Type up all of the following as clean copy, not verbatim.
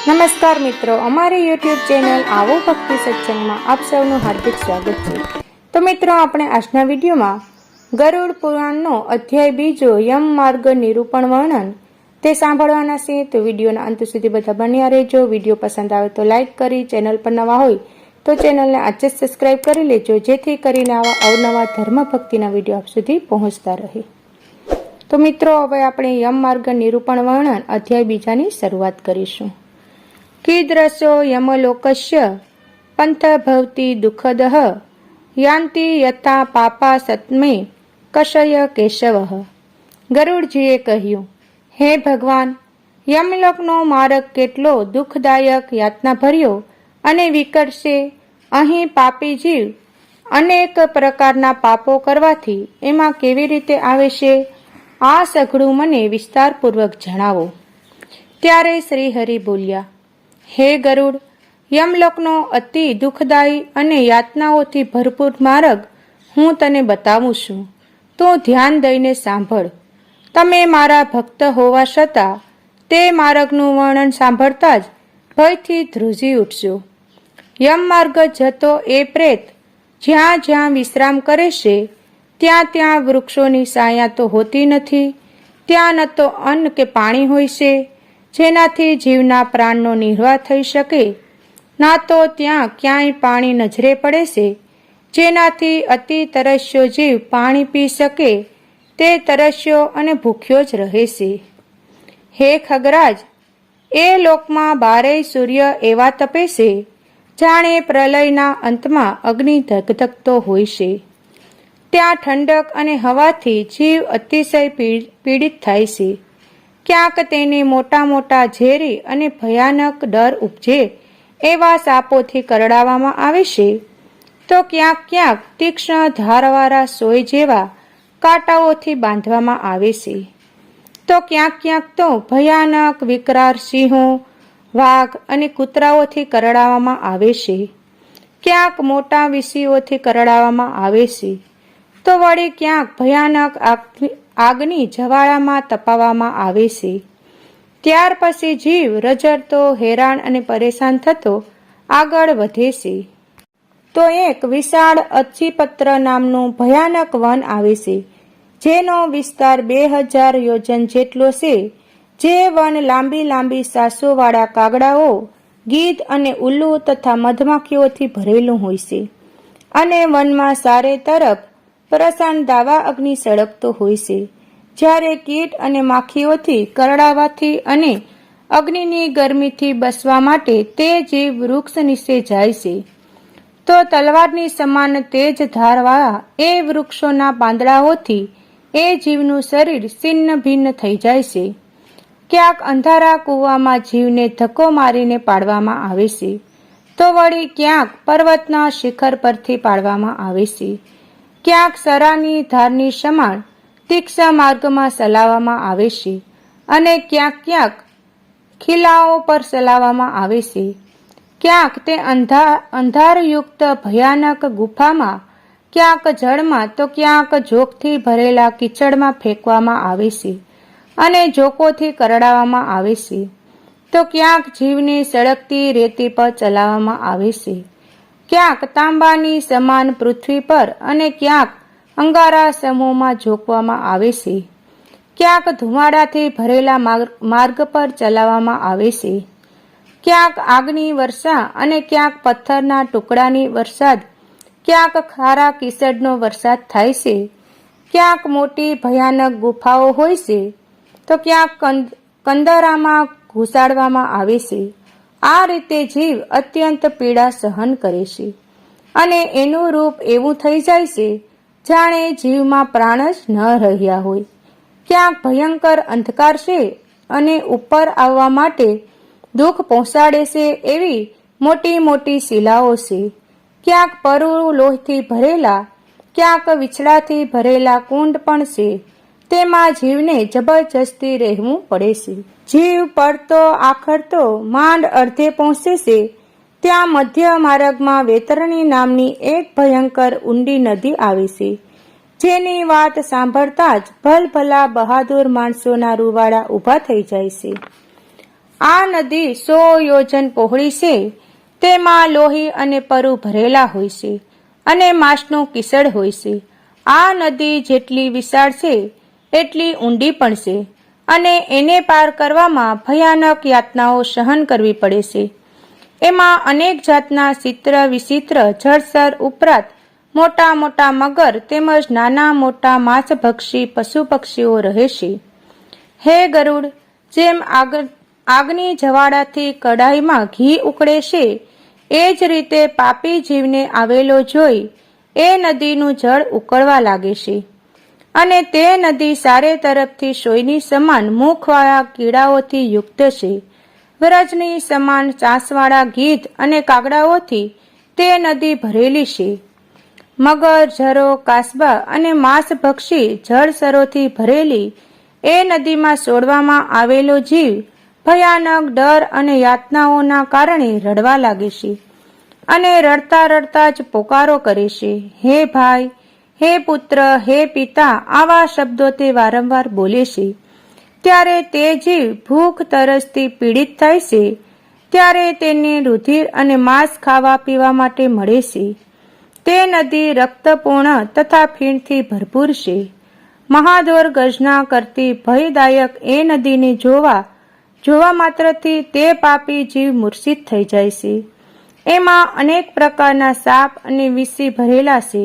નમસ્કાર મિત્રો, અમારી યુટ્યુબ ચેનલ આવો ભક્તિ સત્સંગમાં આપ સૌનું હાર્દિક સ્વાગત છે। તો મિત્રો, આપણે આજના વિડીયોમાં ગરુડ પુરાણનો અધ્યાય બીજો યમ માર્ગ નિરૂપણ વર્ણન તે સાંભળવાના છે। તો વિડીયોના અંત સુધી બધા બન્યા રહેજો। વિડીયો પસંદ આવે તો લાઈક કરી, ચેનલ પર નવા હોય તો ચેનલને આજે જ સબસ્ક્રાઈબ કરી લેજો, જેથી કરીને આવા અવનવા ધર્મ ભક્તિના વિડીયો આપ સુધી પહોંચતા રહે। તો મિત્રો, હવે આપણે યમ માર્ગ નિરૂપણ વર્ણન અધ્યાય બીજાની શરૂઆત કરીશું। કીદૃશો યમલોકસ્ય પંથ ભવતી દુઃખદઃ યાન્તિ યથા પાપા સત્મે કશય કેશવઃ। ગરુડજીએ કહ્યું, હે ભગવાન, યમલોકનો માર્ગ કેટલો દુઃખદાયક, યાતનાભર્યો અને વિકટ છે। અહીં પાપી જીવ અનેક પ્રકારના પાપો કરવાથી એમાં કેવી રીતે આવે છે, આ સઘળું મને વિસ્તારપૂર્વક જણાવો। ત્યારે શ્રી હરિ બોલ્યા, હે ગરુડ, યમલોકનો અતિ દુઃખદાયી અને યાતનાઓથી ભરપૂર માર્ગ હું તને બતાવું છું, તો ધ્યાન દઈને સાંભળ। તમે મારા ભક્ત હોવા છતાં તે માર્ગનું વર્ણન સાંભળતા જ ભયથી ધ્રુજી ઉઠશો। યમ માર્ગ જતો એ પ્રેત જ્યાં જ્યાં વિશ્રામ કરે છે ત્યાં ત્યાં વૃક્ષોની છાયા તો હોતી નથી, ત્યાં ન તો અન્ન કે પાણી હોય છે જેનાથી જીવના પ્રાણનો નિર્વાહ થઈ શકે, ના તો ત્યાં ક્યાંય પાણી નજરે પડે છે જેનાથી અતિ તરસ્યો જીવ પાણી પી શકે। તે તરસ્યો અને ભૂખ્યો જ રહે છે। હે ખગરાજ, એ લોકમાં બારેય સૂર્ય એવા તપે છે જાણે પ્રલયના અંતમાં અગ્નિ ધગધગતો હોય છે। ત્યાં ઠંડક અને હવાથી જીવ અતિશય પીડિત થાય છે। ક્યાંક તેને મોટા મોટા ઝેરી અને ભયાનક ડર ઉપજે એવા સાપોથી કરડાવવામાં આવે છે, તો ક્યાંક ક્યાંક તીક્ષ્ણ ધારવાળા સોય જેવા કાંટાઓથી બાંધવામાં આવે છે, તો ક્યાંક ક્યાંક તો ભયાનક વિકરાળ સિંહો, વાઘ અને કૂતરાઓથી કરડાવવામાં આવે છે। ક્યાંક મોટા વિષીઓથી કરડાવવામાં આવે છે, તો વળી ક્યાંક ભયાનક આગની જ્વાળામાં તપાવવામાં આવે છે। ત્યાર પછી જીવ રજડતો, હેરાન અને પરેશાન થતો આગળ વધે છે, તો એક વિશાળ અચ્છીપત્ર નામનું ભયાનક વન આવે છે, જેનો વિસ્તાર 2000 યોજન જેટલો છે। જે વન લાંબી લાંબી સાસોવાળા કાગડાઓ, ગીધ અને ઉલ્લુ તથા મધમાખીઓથી ભરેલું હોય છે, અને વનમાં ચારે તરફ પ્રસન્ન દાવા અગ્નિ સળગતો હોય છે। જ્યારે કીટ અને માખીઓથી કરડાવાથી અને અગ્નિની ગરમીથી બચવા માટે તે જીવ વૃક્ષ નીચે જાય છે, તો તલવારની સમાન તેજ ધારવાળા એ વૃક્ષોના પાંદડાઓથી એ જીવનું શરીર છિન્ન ભિન્ન થઈ જાય છે। ક્યાંક અંધારા કૂવામાં જીવને ધક્કો મારીને પાડવામાં આવે છે, તો વળી ક્યાંક પર્વતના શિખર પરથી પાડવામાં આવે છે। ક્યાંક સરાની ધારની સમાન તીક્ષ્ણ માર્ગમાં ચલાવવામાં આવે છે, અને ક્યાંક ક્યાંક ખીલાઓ પર ચલાવવામાં આવે છે। ક્યાંક તે અંધારયુક્ત ભયાનક ગુફામાં, ક્યાંક જળમાં તો ક્યાંક જોગથી ભરેલા કીચડમાં ફેંકવામાં આવે છે અને જોકોથી કરડાવવામાં આવે છે, તો ક્યાંક જીવને સળગતી રેતી પર ચલાવવામાં આવે છે। ક્યાંક તાંબાની સમાન પૃથ્વી પર અને ક્યાંક અંગારા સમૂહમાં ઝોકવામાં આવે છે। ક્યાંક ધુમાડાથી ભરેલા માર્ગ પર ચલાવવામાં આવે છે। ક્યાંક આગની વર્ષા અને ક્યાંક પથ્થરના ટુકડાની વરસાદ, ક્યાંક ખારા કીચડનો વરસાદ થાય છે। ક્યાંક મોટી ભયાનક ગુફાઓ હોય છે, તો ક્યાંક કંદરામાં ઘુસાડવામાં આવે છે। આ રીતે જીવ અત્યંત પીડા સહન કરે છે, અને એનું રૂપ એવું થઈ જાય છે જાણે જીવમાં પ્રાણ જ ન રહ્યા હોય। ક્યાંક ભયંકર અંધકાર છે અને ઉપર આવવા માટે દુઃખ પહોંચાડે છે એવી મોટી મોટી શિલાઓ છે। ક્યાંક પરુળું લોહીથી ભરેલા, ક્યાંક વિછડાથી ભરેલા કુંડ પણ છે, તેમાં જીવને જબરજસ્તી રહેવું પડે છે। જીવ પડતો આખડતો માંડ અડધે પહોંચે છે, ત્યાં મધ્ય માર્ગમાં વેતરણી નામની એક ભયંકર ઊંડી નદી આવે છે, જેની વાત સાંભળતા જ ભલભલા બહાદુર માણસોના રૂવાડા ઊભા થઈ જાય છે। આ નદી 100 યોજન પહોળી છે. તેમાં લોહી અને પરુ ભરેલા હોય છે અને માંસનું કિસડ હોય છે. આ નદી જેટલી વિશાળ છે એટલી ઊંડી પણ છે અને એને પાર કરવામાં ભયાનક યાતનાઓ સહન કરવી પડે છે. એમાં અનેક જાતના ચિત્ર વિચિત્ર જળચર ઉપરાંત મોટા મોટા મગર તેમજ નાના મોટા માંસભક્ષી પશુ પક્ષીઓ રહે છે. હે ગરુડ, જેમ આગની જવાળાથી કડાઈમાં ઘી ઉકળે છે એ જ રીતે પાપી જીવને આવેલો જોઈ એ નદીનું જળ ઉકળવા લાગે છે અને તે નદી ચારે તરફથી સોયની સમાન મુખવાળા કીડાઓથી યુક્ત છે. વ્રજની સમાન ચાંસવાળા ગીધ અને કાગડાઓથી તે નદી ભરેલી છે. મગર, ઝરો, કાસબા અને માંસભક્ષી જળચરોથી ભરેલી એ નદીમાં છોડવામાં આવેલો જીવ ભયાનક ડર અને યાતનાઓના કારણે રડવા લાગે છે અને રડતા રડતા જ પોકારો કરે છે, હે ભાઈ, હે પુત્ર, હે પિતા, આવા શબ્દો તે વારંવાર બોલે છે. ત્યારે તે જીવ ભૂખ તરસથી પીડિત થાય છે. ત્યારે તેને રુધિર અને માંસ ખાવા પીવા માટે મળે છે. તે નદી રક્તપૂર્ણ તથા ફીણથી ભરપૂર છે. મહાદોર ગર્જના કરતી ભયદાયક એ નદીને જોવા માત્રથી તે પાપી જીવ મૂર્છિત થઈ જાય છે. એમાં અનેક પ્રકારના સાપ અને વિષી ભરેલા છે.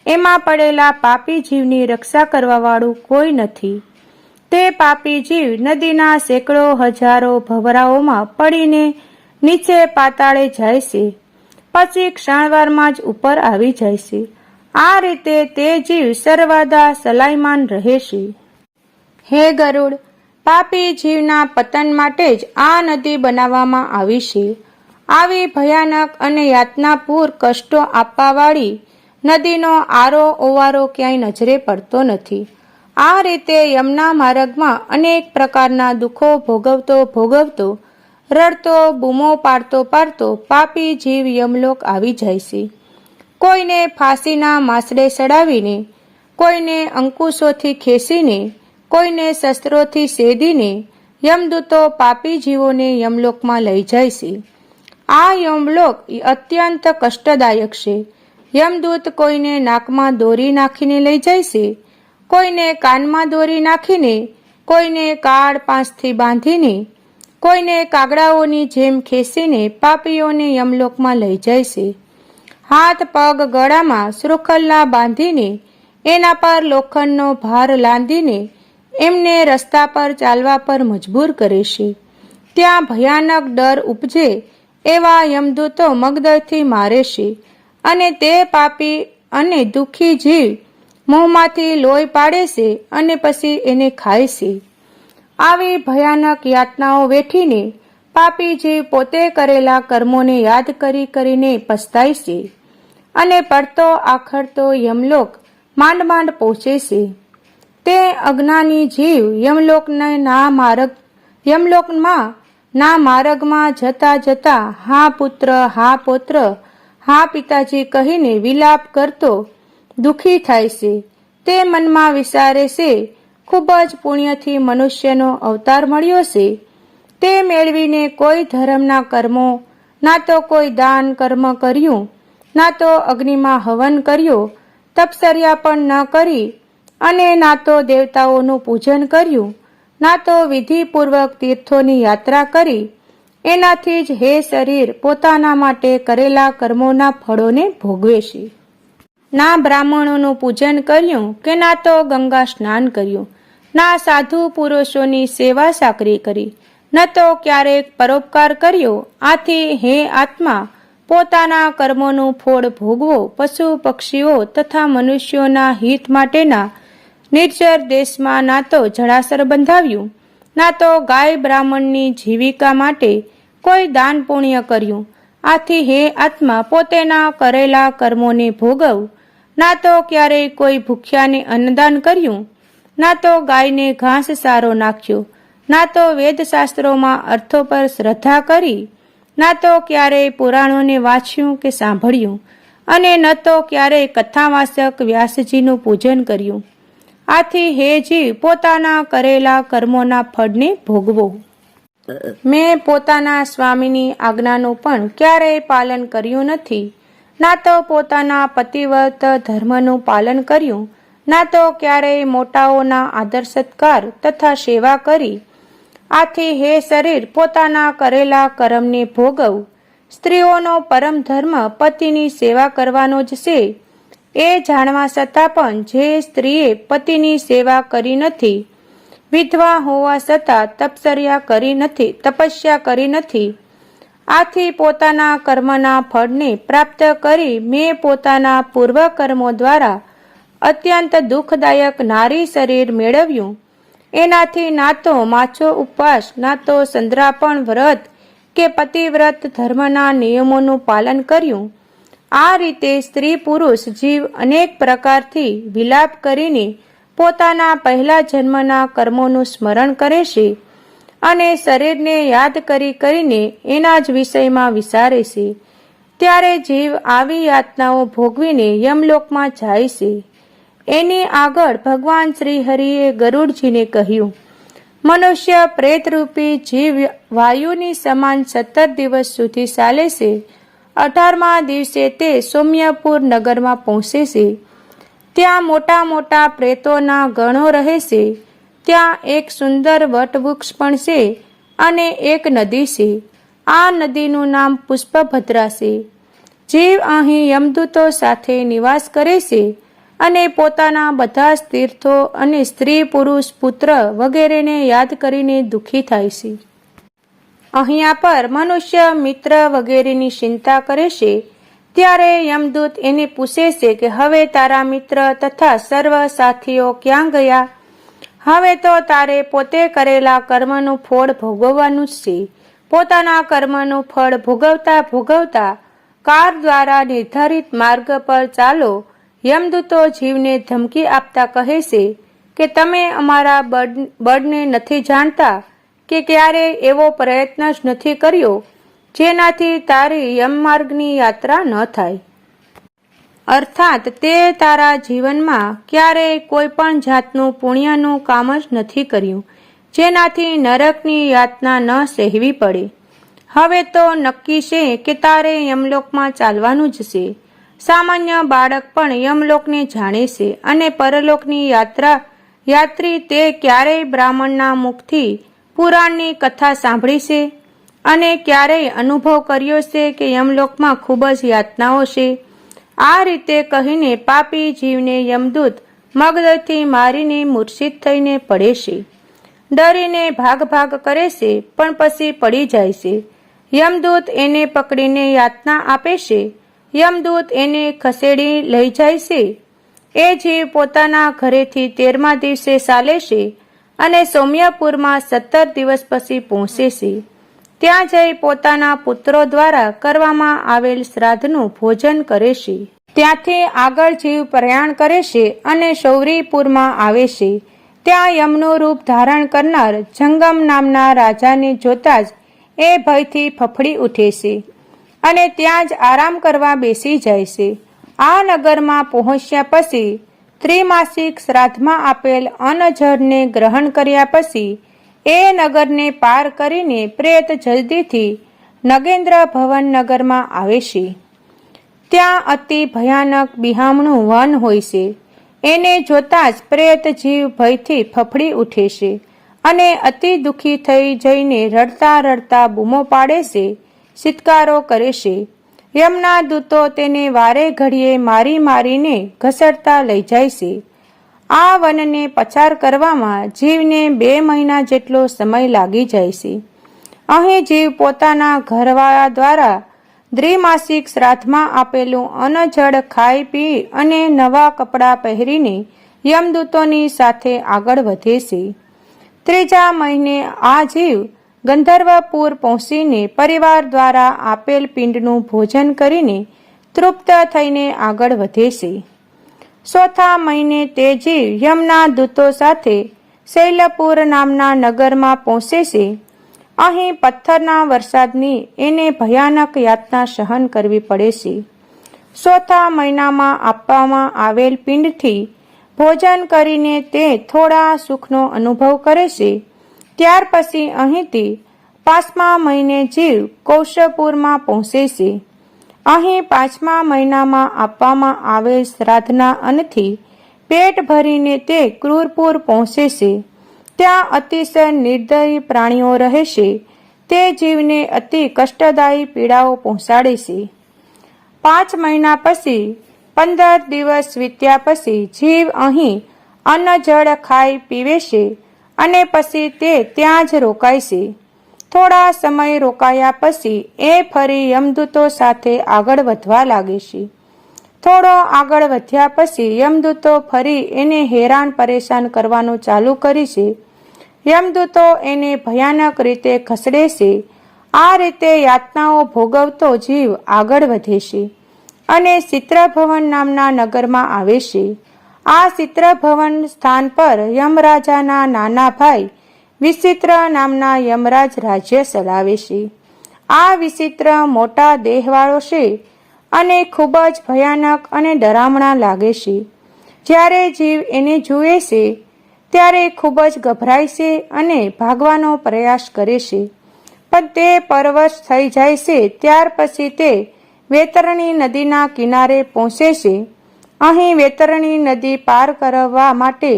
એમાં પડેલા પાપી જીવની રક્ષા કરવાવાળું કોઈ નથી. તે પાપી જીવ નદીના સેંકડો હજારો ભવરાઓમાં પડીને નીચે પાતાળે જાય છે. પછી ક્ષણવારમાં જ ઉપર આવી જાય છે. આ રીતે તે જીવ સર્વદા સલાયમાન રહે છે. હે ગરુડ, પાપી જીવના પતન માટે જ આ નદી બનાવવામાં આવી છે. આવી ભયાનક અને યાતનાપૂર કષ્ટો આપવાવાળી નદીનો આરો ઓવારો ક્યાંય નજરે પડતો નથી. આ રીતે યમના માર્ગમાં અનેક પ્રકારના દુઃખો ભોગવતો રડતો બૂમો પાડતો પાપી જીવ યમલોક આવી જાય છે. કોઈને ફાંસીના માસડે ચડાવીને, કોઈને અંકુશોથી ખેંચીને, કોઈને શસ્ત્રોથી સેદીને યમદૂતો પાપી જીવોને યમલોકમાં લઈ જાય છે. આ યમલોક અત્યંત કષ્ટદાયક છે. યમદૂત કોઈને નાકમાં દોરી નાખીને લઈ જાય છે, કોઈને કાનમાં દોરી નાખીને, કોઈને કાળ પાંચથી બાંધીને, કોઈને કાગડાઓની જેમ ખેંચીને પાપીઓને યમલોકમાં લઈ જાય છે. હાથ પગ ગળામાં શૃંખલા બાંધીને, એના પર લોખંડનો ભાર લાદીને એમને રસ્તા પર ચાલવા પર મજબૂર કરે છે. ત્યાં ભયાનક ડર ઉપજે એવા યમદૂતો મગદળથી મારે છે અને તે પાપી અને દુઃખી જીવ મોંમાંથી લોહી પાડે છે અને પછી એને ખાય છે. આવી ભયાનક યાતનાઓ વેઠીને પાપી જીવ પોતે કરેલા કર્મોને યાદ કરીને પસ્તાય છે અને પડતો આખડતો યમલોક માંડ માંડ પહોંચે છે. તે અજ્ઞાની જીવ યમલોકમાં ના માર્ગમાં જતા હા પુત્ર, હા પૌત્ર, હા પિતાજી કહીને વિલાપ કરતો દુઃખી થાય છે. તે મનમાં વિચારે છે, ખૂબ જ પુણ્યથી મનુષ્યનો અવતાર મળ્યો છે. તે મેળવીને કોઈ ધર્મના કર્મો, ના તો કોઈ દાન કર્મ કર્યું, ના તો અગ્નિમાં હવન કર્યો, તપશ્ચર્યા પણ ન કરી અને ના તો દેવતાઓનું પૂજન કર્યું, ના તો વિધિપૂર્વક તીર્થોની યાત્રા કરી. એનાથી જ હે શરીર પોતાના માટે કરેલા કર્મોના ફળોને ભોગવે છે. ના બ્રાહ્મણોનું પૂજન કર્યું કે ના તો ગંગા સ્નાન કર્યું, ના સાધુ પુરુષોની સેવા સાકરી કરી, ન તો ક્યારેક પરોપકાર કર્યો. આથી હે આત્મા, પોતાના કર્મોનું ફળ ભોગવો. પશુ પક્ષીઓ તથા મનુષ્યોના હિત માટેના નિર્જર દેશમાં ના તો જળાસર બંધાવ્યું, ના તો ગાય બ્રાહ્મણની જીવિકા માટે કોઈ દાન પુણ્ય કર્યું. આથી હે આત્મા, પોતેના કરેલા કર્મોને ભોગવ. ના તો ક્યારેય કોઈ ભૂખ્યાને અન્નદાન કર્યું, ના તો ગાયને ઘાસ સારો નાખ્યો, ના તો વેદશાસ્ત્રોમાં અર્થો પર શ્રદ્ધા કરી, ના તો ક્યારેય પુરાણોને વાંચ્યું કે સાંભળ્યું, અને ન તો ક્યારેય કથાવાચક વ્યાસજીનું પૂજન કર્યું. આથી હે જીવ પોતાના કરેલા કર્મોના ફળને ભોગવો. મેં પોતાના સ્વામીની આજ્ઞાનું પણ ક્યારેય પાલન કર્યું નથી, ના તો પોતાના પતિવ્રત ધર્મનું પાલન કર્યું, ના તો ક્યારેય મોટાઓના આદર સત્કાર તથા સેવા કરી. આથી હે શરીર, પોતાના કરેલા કર્મને ભોગવ. સ્ત્રીઓનો પરમ ધર્મ પતિની સેવા કરવાનો જ છે. એ જાણવા છતાં પણ જે સ્ત્રીએ પતિની સેવા કરી નથી, વિધવા હોવા છતાં તપસ્યા કરી નથી, આથી પોતાના કર્મના ફળને પ્રાપ્ત કરી મેં પોતાના પૂર્વકર્મો દ્વારા અત્યંત દુઃખદાયક નારી શરીર મેળવ્યું. એનાથી ના તો માછો ઉપવાસ, ના તો સંદ્રાપણ વ્રત કે પતિવ્રત ધર્મના નિયમોનું પાલન કર્યું. આ રીતે સ્ત્રી પુરુષ જીવ અનેક પ્રકારથી વિલાપ કરીને પોતાના પહેલા જન્મના કર્મોનું સ્મરણ કરે છે અને શરીરને યાદ કરીને એના જ વિષયમાં વિચારે છે. ત્યારે જીવ આવી યાતનાઓ ભોગવીને યમલોકમાં જાય છે. એની આગળ ભગવાન શ્રી હરિએ ગરુડજીને કહ્યું, મનુષ્ય પ્રેતરૂપી જીવ વાયુની સમાન 17 દિવસ સુધી ચાલે છે. 18મા દિવસે તે સૌમ્યપુર નગરમાં પહોંચે છે. ત્યાં મોટા મોટા પ્રેતોના ગણો રહે છે. ત્યાં એક સુંદર વટવૃક્ષ પણ છે અને એક નદી છે. આ નદીનું નામ પુષ્પભદ્રા છે. જીવ અહીં યમદૂતો સાથે નિવાસ કરે છે અને પોતાના બધા જ તીર્થો અને સ્ત્રી પુરુષ પુત્ર વગેરેને યાદ કરીને દુઃખી થાય છે. અહીંયા પર મનુષ્ય મિત્ર વગેરેની ચિંતા કરે છે. ત્યારે યમદૂત એને પૂછે છે કે હવે તારા મિત્ર તથા સર્વ સાથીઓ ક્યાં ગયા? હવે તો તારે પોતે કરેલા કર્મનું ફળ ભોગવવાનું જ છે. પોતાના કર્મનું ફળ ભોગવતા કાર દ્વારા નિર્ધારિત માર્ગ પર ચાલો. યમદૂતો જીવને ધમકી આપતા કહે છે કે તમે અમારા બળને નથી જાણતા કે ક્યારેય એવો પ્રયત્ન જ નથી કર્યો જેનાથી તારી યમમાર્ગની યાત્રા ન થાય. અર્થાત તે તારા જીવનમાં ક્યારેય કોઈ પણ જાતનું પુણ્યનું કામ જ નથી કર્યું જેનાથી નરકની યાતના ન સહેવી પડે. હવે તો નક્કી છે કે તારે યમલોકમાં ચાલવાનું જ છે. સામાન્ય બાળક પણ યમલોકને જાણે છે અને પરલોકની યાત્રી તે ક્યારેય બ્રાહ્મણના મુખથી પુરાણની કથા સાંભળી છે અને ક્યારેય અનુભવ કર્યો છે કે યમલોકમાં ખૂબ જ યાતનાઓ છે. આ રીતે કહીને પાપી જીવને યમદૂત મગદથી મારીને મૂર્છિત થઈને પડે છે. ડરીને ભાગ કરે છે પણ પછી પડી જાય છે. યમદૂત એને પકડીને યાતના આપે છે. યમદૂત એને ખસેડી લઈ જાય છે. એ જીવ પોતાના ઘરેથી 13મા દિવસે ચાલે છે અને સૌમ્યપુરમાં 17 દિવસ પછી પહોંચે છે. ત્યાં જઈ પોતાના પુત્રો દ્વારા કરવામાં આવેલ શ્રાદ્ધનું ભોજન કરે છે. ત્યાંથી આગળ જીવ પ્રયાણ કરે છે અને સૌરીપુરમાં આવે છે. ત્યાં યમનું રૂપ ધારણ કરનાર જંગમ નામના રાજાને જોતા જ એ ભયથી ફફડી ઉઠે છે અને ત્યાં જ આરામ કરવા બેસી જાય છે. આ નગરમાં પહોંચ્યા પછી ત્રિમાસિક શ્રાદ્ધમાં આપેલ અન્નજળને ગ્રહણ કર્યા પછી એ નગરને પાર કરીને પ્રેત જલ્દીથી નગેન્દ્ર ભવન નગરમાં આવે છે. ત્યાં અતિ ભયાનક બિહામણું વન હોય છે. એને જોતા જ પ્રેત જીવ ભયથી ફફડી ઉઠે છે અને અતિ દુઃખી થઈ જઈને રડતા બૂમો પાડે છે, ચિત્કારો કરે છે. યમના દૂતો તેને વારે ઘડીએ મારીને ઘસડતા લઈ જાય છે. આ વનને પસાર કરવામાં જીવને 2 મહિના જેટલો સમય લાગી જાય છે. અહીં જીવ પોતાના ઘરવાળા દ્વારા દ્વિમાસિક શ્રાદ્ધમાં આપેલું અન્નજળ ખાઈ પી અને નવા કપડાં પહેરીને યમદૂતોની સાથે આગળ વધે છે. 3જા મહિને આ જીવ ગંધર્વપુર પહોંચીને પરિવાર દ્વારા આપેલ પિંડનું ભોજન કરીને તૃપ્ત થઈને આગળ વધે છે. 4થા મહિને તે જીવ યમના દૂતો સાથે શૈલપુર નામના નગરમાં પહોંચે છે. અહીં પથ્થરના વરસાદની એને ભયાનક યાતના સહન કરવી પડે છે. 4થા મહિનામાં આપવામાં આવેલ પિંડથી ભોજન કરીને તે થોડા સુખનો અનુભવ કરે છે. ત્યાર પછી અહીંથી 5મા મહિને જીવ કૌશપુરમાં પહોંચે છે. અહીં 5મા મહિનામાં આપવામાં આવેલ શ્રાદ્ધના અન્નથી પેટ ભરીને તે ક્રૂરપુર પહોંચે છે. ત્યાં અતિશય નિર્દયી પ્રાણીઓ રહે છે. તે જીવને અતિ કષ્ટદાયી પીડાઓ પહોંચાડે છે. 5 મહિના પછી 15 દિવસ વીત્યા પછી જીવ અહીં અન્ન જળ ખાઈ પીવે છે અને પછી તે ત્યાં જ રોકાય છે. થોડા સમય રોકાયા પછી એ ફરી યમદૂતો સાથે આગળ વધવા લાગે છે. થોડો આગળ વધ્યા પછી યમદૂતો ફરી એને હેરાન પરેશાન કરવાનું ચાલુ કરે છે. યમદૂતો એને ભયાનક રીતે ખસેડે છે. આ રીતે યાતનાઓ ભોગવતો જીવ આગળ વધે છે અને ચિત્રભવન નામના નગરમાં આવે છે. આ ચિત્રભવન સ્થાન પર યમરાજાના નાના ભાઈ વિચિત્ર નામના યમરાજ રાજ્ય ચલાવે છે. આ વિચિત્ર મોટા દેહવાળો છે અને ખૂબ જ ભયાનક અને ડરામણા લાગે છે. જ્યારે જીવ એને જુએ છે ત્યારે ખૂબ જ ગભરાય છે અને ભાગવાનો પ્રયાસ કરે છે, પણ તે પરવશ થઈ જાય છે. ત્યાર પછી તે વૈતરણી નદીના કિનારે પહોંચે છે. અહીં વૈતરણી નદી પાર કરવા માટે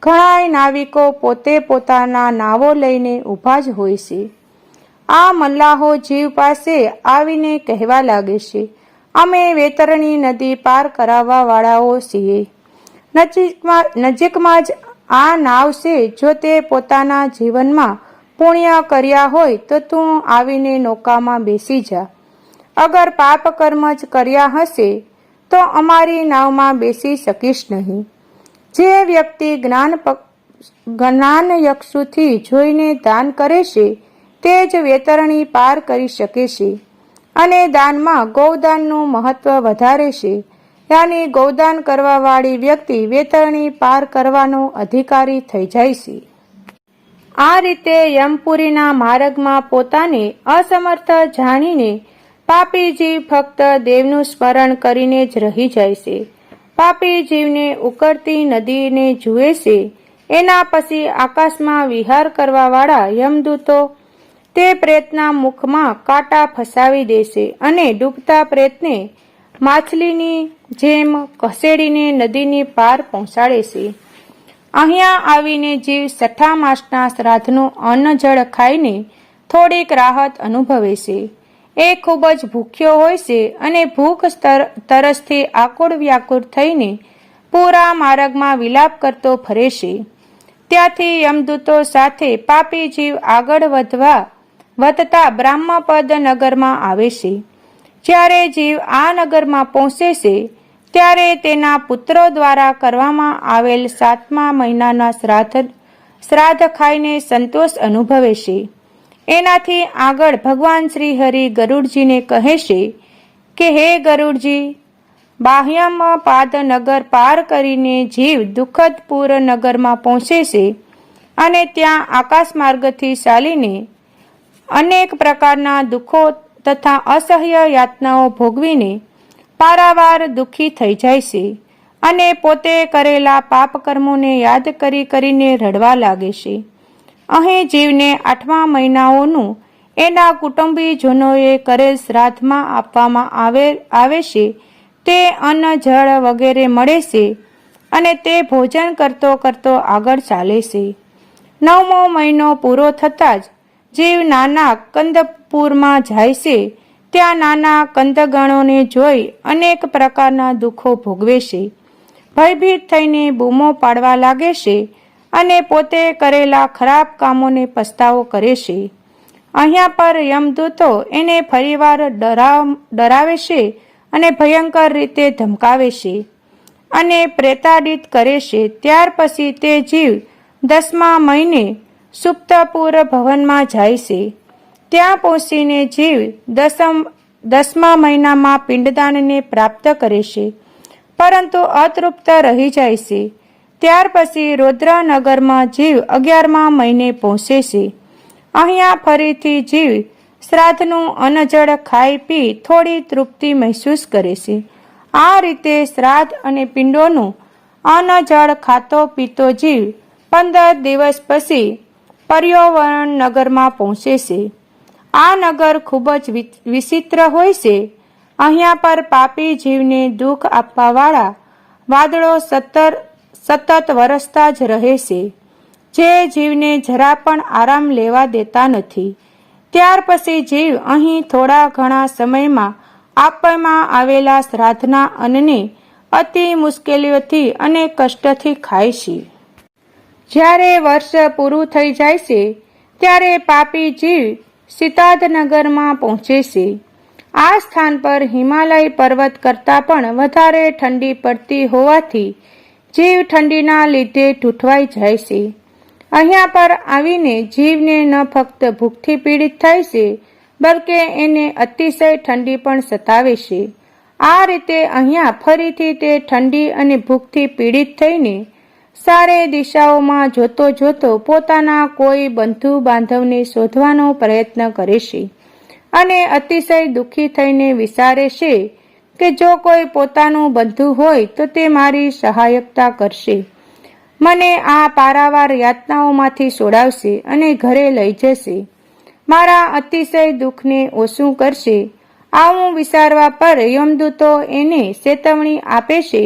ઘણાય નાવિકો પોતે પોતાના નાવો લઈને ઊભા જ હોય છે. આ મલ્લાહો જીવ પાસે આવીને કહેવા લાગે છે, અમે વૈતરણી નદી પાર કરાવવા વાળાઓ છીએ. નજીકમાં જ આ નાવ છે. જો તે પોતાના જીવનમાં પુણ્ય કર્યા હોય તો તું આવીને નૌકામાં બેસી જા. અગર પાપ કર્મ જ કર્યા હશે તો અમારી નાવમાં બેસી શકીશ નહીં. જે વ્યક્તિ જ્ઞાનયક્ષુથી જોઈને દાન કરે છે તે જ વૈતરણી પાર કરી શકે છે. અને દાનમાં ગૌદાનનું મહત્વ વધારે છે. યાની ગૌદાન કરવા વાળી વ્યક્તિ વૈતરણી પાર કરવાનો અધિકારી થઈ જાય છે. આ રીતે યમપુરીના માર્ગમાં પોતાને અસમર્થ જાણીને પાપી જીવ ફક્ત દેવનું સ્મરણ કરીને જ રહી જાય છે. પાપી જીવને ઉકળતી નદીને જુએ છે. એના પછી આકાશમાં વિહાર કરવા વાળા યમદૂતો તે પ્રેતના મુખમાં કાંટા ફસાવી દેશે અને ડૂબતા પ્રેતને માછલીની જેમ ખસેડીને નદીની પાર પહોંચાડે છે. અહીંયા આવીને જીવ 6ઠા માસના શ્રાદ્ધનું અન્ન જળ ખાઈને થોડીક રાહત અનુભવે છે. એ ખૂબ જ ભૂખ્યો હોય છે અને ભૂખ તરસથી આકુળ વ્યાકુળ થઈને પૂરા માર્ગમાં વિલાપ કરતો ફરે છે. ત્યાંથી યમદૂતો સાથે પાપી જીવ આગળ વધતા બ્રાહ્મપદ નગરમાં આવે છે. જ્યારે જીવ આ નગરમાં પહોંચે છે ત્યારે તેના પુત્રો દ્વારા કરવામાં આવેલ 7મા મહિનાના શ્રાદ્ધ ખાઈને સંતોષ અનુભવે છે. એનાથી આગળ ભગવાન શ્રી હરિ ગરુડજીને કહે છે કે હે ગરુડજી, બાહ્યમપાદ નગર પાર કરીને જીવ દુઃખદપુર નગરમાં પહોંચે છે અને ત્યાં આકાશ માર્ગથી ચાલીને અનેક પ્રકારના દુઃખો તથા અસહ્ય યાતનાઓ ભોગવીને પારાવાર દુઃખી થઈ જાય છે અને પોતે કરેલા પાપ કર્મોને યાદ કરીને રડવા લાગે છે. અહીં જીવને 8મા મહિનાઓનું એના કુટુંબીજનોએ કરેલ શ્રાદ્ધમાં આપવામાં આવે છે તે અન્ન જળ વગેરે મળે છે અને તે ભોજન કરતો આગળ ચાલે છે. 9મો મહિનો પૂરો થતાં જ જીવ નાના કંદપુરમાં જાય છે. ત્યાં નાના કંદગણોને જોઈ અનેક પ્રકારના દુઃખો ભોગવે છે. ભયભીત થઈને બૂમો પાડવા લાગે છે અને પોતે કરેલા ખરાબ કામોને પસ્તાવો કરે છે. અહીંયા પર યમદૂતો એને ફરીવાર ડરાવે છે અને ભયંકર રીતે ધમકાવે છે અને પ્રેતાડિત કરે છે. ત્યાર પછી તે જીવ 10મા મહિને સુપ્તપુર ભવનમાં જાય છે. ત્યાં પહોંચીને જીવ 10મા મહિનામાં પિંડદાનને પ્રાપ્ત કરે છે, પરંતુ અતૃપ્ત રહી જાય છે. ત્યાર પછી રૌદ્રનગરમાં જીવ 11મા મહિને પહોંચે છે. અહીંયા ફરીથી જીવ શ્રાદ્ધનું અન્નજળ ખાઈ પી થોડી તૃપ્તિ મહેસૂસ કરે છે. આ રીતે શ્રાદ્ધ અને પિંડોનું અન્નજળ ખાતો પીતો જીવ 15 દિવસ પછી પર્યાવરણ નગરમાં પહોંચે છે. આ નગર ખૂબ જ વિચિત્ર હોય છે. અહીંયા પર પાપી જીવને દુઃખ આપવાવાળા વાદળો સતત વરસતા જ રહે છે, જે જીવને જરા પણ આરામ લેવા દેતા નથી. ત્યાર પછી જીવ અહીં થોડા ઘણા સમયમાં આપવામાં આવેલા શ્રાદ્ધના અન્નને અતિ મુશ્કેલીઓથી અને કષ્ટથી ખાય છે. જ્યારે વર્ષ પૂરું થઈ જાય છે ત્યારે પાપી જીવ સિતાદનગરમાં પહોંચે છે. આ સ્થાન પર હિમાલય પર્વત કરતાં પણ વધારે ઠંડી પડતી હોવાથી જીવ ઠંડીના લીધે ઠૂઠવાઈ જાય છે. અહીંયા પર આવીને જીવને ન ફક્ત ભૂખથી પીડિત થાય છે, બલકે એને અતિશય ઠંડી પણ સતાવે છે. આ રીતે અહીંયા ફરીથી તે ઠંડી અને ભૂખથી પીડિત થઈને સારે દિશાઓમાં જોતો પોતાના કોઈ બંધુ બાંધવને શોધવાનો પ્રયત્ન કરે છે અને અતિશય દુઃખી થઈને વિચારે છે કે જો કોઈ પોતાનું બંધુ હોય તો તે મારી સહાયતા કરશે, મને આ પારાવાર યાતનાઓમાંથી છોડાવશે અને ઘરે લઈ જશે, મારા અતિશય દુઃખને ઓછું કરશે. આવું વિચારવા પર યમદૂતો એને ચેતવણી આપે છે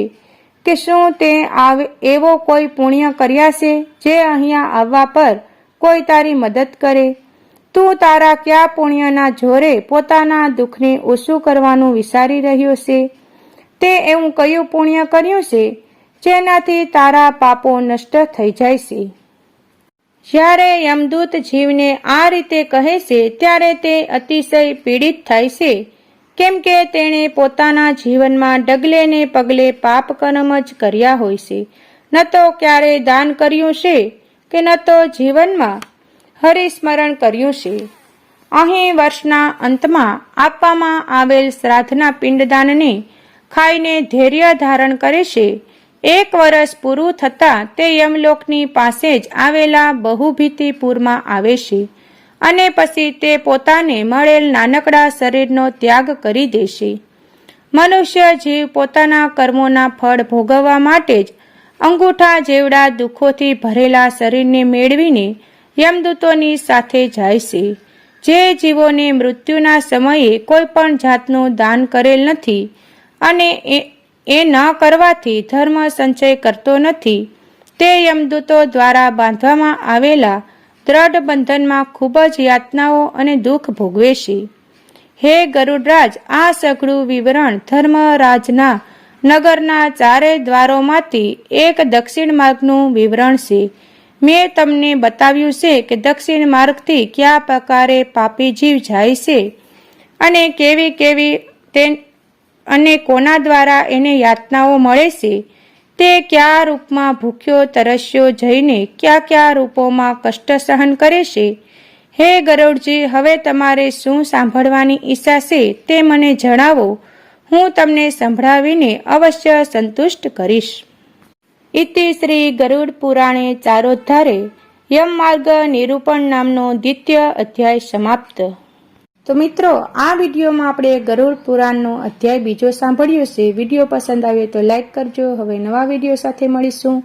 કે શું તે એવો કોઈ પુણ્ય કર્યા છે જે અહીંયા આવવા પર કોઈ તારી મદદ કરે? તું તારા કયા પુણ્યના જોરે પોતાના દુઃખને ઓછું કરવાનું વિચારી રહ્યો છે? તે એવું કયું પુણ્ય કર્યું છે જેનાથી તારા પાપો નષ્ટ થઈ જાય છે? જ્યારે યમદૂત જીવને આ રીતે કહે છે ત્યારે તે અતિશય પીડિત થાય છે, કેમ કે તેણે પોતાના જીવનમાં ડગલે ને પગલે પાપ કર્મ જ કર્યા હોય છે. ન તો ક્યારેય દાન કર્યું છે કે ન તો જીવનમાં હરિસ્મરણ કર્યું છે. અહીં વર્ષના અંતમાં આપવામાં આવેલ શ્રાદ્ધના પિંડદાનને ખાઈને ધૈર્ય ધારણ કરે છે. એક વર્ષ પૂરું થતાં તે યમલોકની પાસે જ આવેલા બહુભીતિપુરમાં આવે છે અને પછી તે પોતાને મળેલ નાનકડા શરીરનો ત્યાગ કરી દેશે. મનુષ્ય જીવ પોતાના કર્મોના ફળ ભોગવવા માટે જ અંગૂઠા જેવડા દુઃખોથી ભરેલા શરીરને મેળવીને યમદૂતોની સાથે જાય છે. જે જીવોને મૃત્યુના સમયે કોઈ પણ જાતનું દાન કરેલ નથી અને એ ન કરવાથી ધર્મ સંચય કરતો નથી, તે યમદૂતો દ્વારા બાંધવામાં આવેલા દ્રઢ બંધનમાં ખૂબ જ યાતનાઓ અને દુઃખ ભોગવે છે. હે ગરુડરાજ, આ સઘળું વિવરણ ધર્મરાજના નગરના ચારેય દ્વારોમાંથી એક દક્ષિણ માર્ગનું વિવરણ છે. મેં તમને બતાવ્યું છે કે દક્ષિણ માર્ગથી કયા પ્રકારે પાપી જીવ જાય છે અને કેવી અને કોના દ્વારા એને યાતનાઓ મળે છે, તે કયા રૂપમાં ભૂખ્યો તરસ્યો જઈને કયા રૂપોમાં કષ્ટ સહન કરે છે. હે ગરુડજી, હવે તમારે શું સાંભળવાની ઈચ્છા છે તે મને જણાવો, હું તમને સંભળાવીને અવશ્ય સંતુષ્ટ કરીશ. ઇતિ શ્રી ગરુડ પુરાણે ચારોદ્ધારે યમ માર્ગ નિરૂપણ નામનો દ્વિતીય અધ્યાય સમાપ્ત. તો મિત્રો, આ વિડીયોમાં આપણે ગરુડ પુરાણનો અધ્યાય બીજો સાંભળ્યો છે. વિડીયો પસંદ આવે તો લાઈક કરજો. હવે નવા વિડીયો સાથે મળીશું.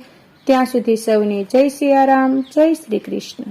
ત્યાં સુધી સૌને જય સિયારામ, જય શ્રી કૃષ્ણ.